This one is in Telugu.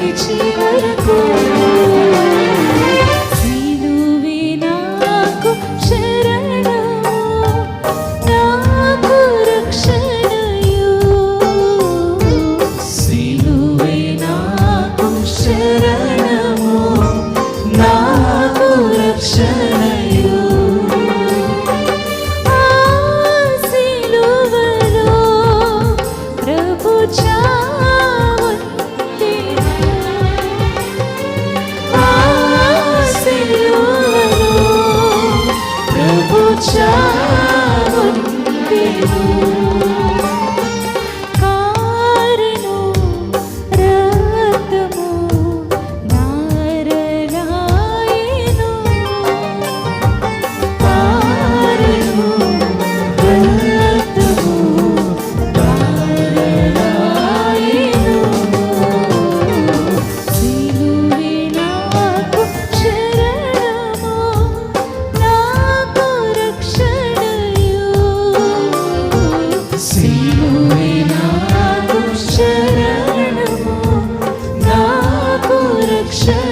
విడిచి వరకు సిలువే నాకు శరణము, నాకు రక్షణయు. సిలువే నాకు శరణము, నాకు రక్షణయు. ఆ సిలువలో ప్రభు చావెను, ఆ సిలువలో ప్రభు చావెను. కారెను రక్తము నారలాయెను, కారెను రక్తము నారలాయెను. సిలువే నాకు శరణము, నాకు రక్షణయు. సిలువే నాకు శరణము, నాకు రక్షణ.